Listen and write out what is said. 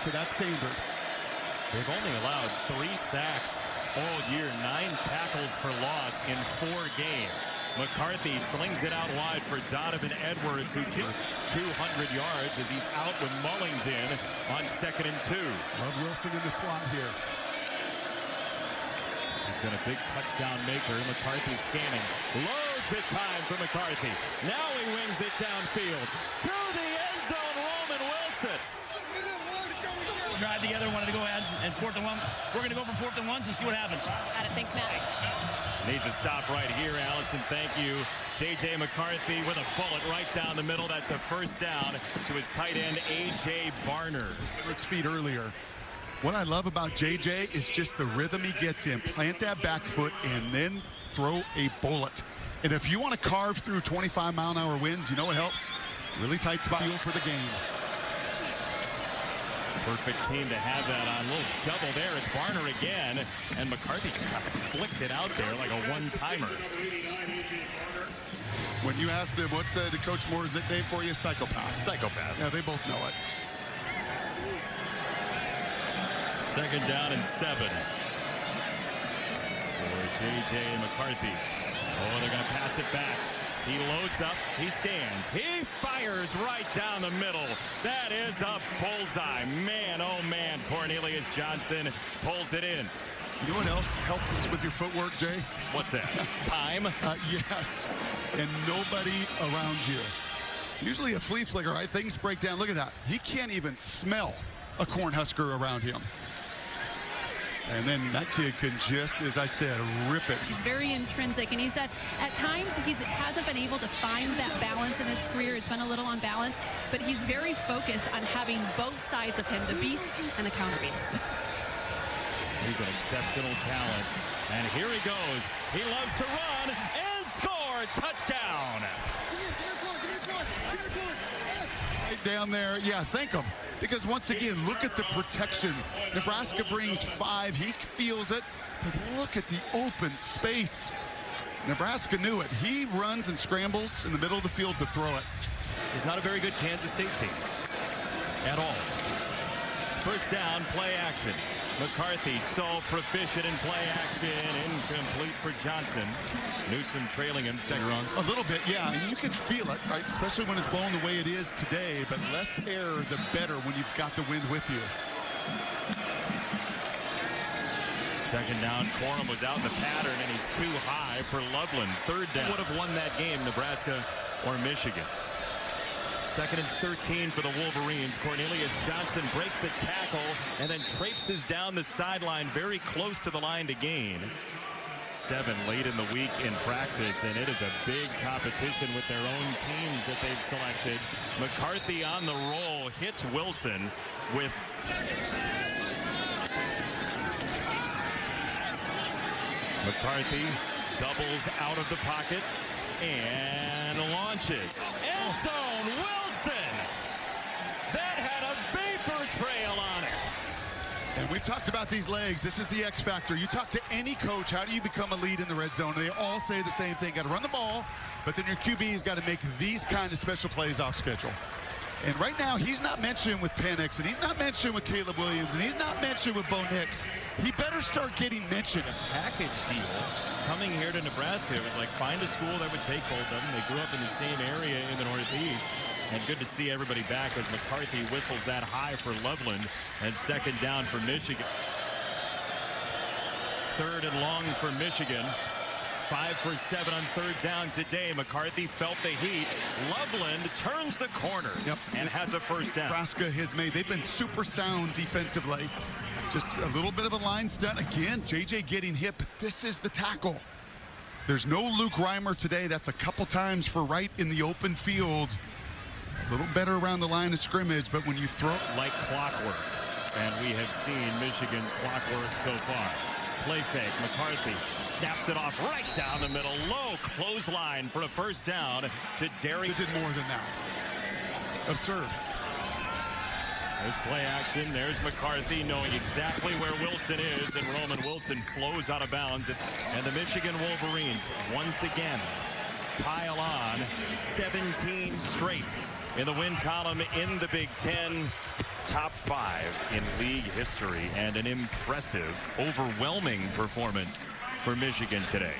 to that standard. They've only allowed 3 sacks all year, 9 tackles for loss in 4 games. McCarthy slings it out wide for Donovan Edwards, who took 200 yards as he's out with Mullings in on 2nd and 2. Love Wilson in the slot here. He's been a big touchdown maker. McCarthy scanning. Loads of time for McCarthy. Now he wings it downfield to the end zone. Roman Wilson. Drive together, wanted to go ahead and 4th and 1. We're going to go for 4th and 1 and see what happens. Got it. Thanks, Matt. Needs a stop right here, Allison. Thank you. JJ McCarthy with a bullet right down the middle. That's a first down to his tight end, A.J. Barner. Rick's feet earlier. What I love about JJ is just the rhythm he gets in. Plant that back foot and then throw a bullet. And if you want to carve through 25-mile-an-hour winds, you know what helps? Really tight spot for the game. Perfect team to have that on. Little shovel there. It's Barner again. And McCarthy just kind of flicked it out there like a one-timer. When you asked him what did Coach Moore's nickname for you, psychopath. Psychopath. Yeah, they both know it. 2nd down and 7 for JJ McCarthy. Oh, they're going to pass it back. He loads up, he scans, he fires right down the middle. That is a bullseye. Man, oh man, Cornelius Johnson pulls it in. You know what else helps with your footwork, Jay? What's that? Time? Yes, and nobody around you. Usually a flea flicker, right? Things break down. Look at that. He can't even smell a Cornhusker around him. And then that kid can just, as I said, rip it. He's very intrinsic, and he said at times he hasn't been able to find that balance in his career. It's been a little unbalanced, but he's very focused on having both sides of him, the beast and the counter beast. He's an exceptional talent. And here he goes. He loves to run and score. Touchdown. Right down there. Yeah, thank him. Because once again, look at the protection. Nebraska brings 5. He feels it. But look at the open space. Nebraska knew it. He runs and scrambles in the middle of the field to throw it. He's not a very good Kansas State team at all. First down, play action. McCarthy so proficient in play action. Incomplete for Johnson. Newsom trailing him, second run. A little bit, yeah. You can feel it, right? Especially when it's blowing the way it is today. But less air, the better when you've got the wind with you. Second down, Corum was out in the pattern, and he's too high for Loveland. Third down. Would have won that game, Nebraska or Michigan. 2nd and 13 for the Wolverines. Cornelius Johnson breaks a tackle and then traipses down the sideline very close to the line to gain. 7 late in the week in practice, and it is a big competition with their own teams that they've selected. McCarthy on the roll, hits Wilson with McCarthy doubles out of the pocket and launches. End zone, Wilson! That had a vapor trail on it. And we've talked about these legs. This is the X factor. You talk to any coach, how do you become a lead in the red zone? They all say the same thing. Got to run the ball, but then your QB's got to make these kind of special plays off schedule. And right now, he's not mentioned with Penix, and he's not mentioned with Caleb Williams, and he's not mentioned with Bo Nix. He better start getting mentioned. A package deal coming here to Nebraska. It was like find a school that would take both of them. They grew up in the same area in the Northeast. And good to see everybody back as McCarthy whistles that high for Loveland. And second down for Michigan. 3rd and long for Michigan. 5 for 7 on 3rd down today. McCarthy felt the heat. Loveland turns the corner and has a first down. Nebraska has made, they've been super sound defensively. Just a little bit of a line stunt. Again, JJ getting hit, but this is the tackle. There's no Luke Reimer today. That's a couple times for right in the open field. A little better around the line of scrimmage, but when you throw like clockwork, and we have seen Michigan's clockwork so far. Play fake, McCarthy snaps it off right down the middle. Low clothesline for a first down to Derry. They did more than that. Absurd. There's play action. There's McCarthy knowing exactly where Wilson is, and Roman Wilson flows out of bounds. And the Michigan Wolverines once again pile on 17 straight in the win column in the Big Ten. top 5 in league history, and an impressive, overwhelming performance for Michigan today.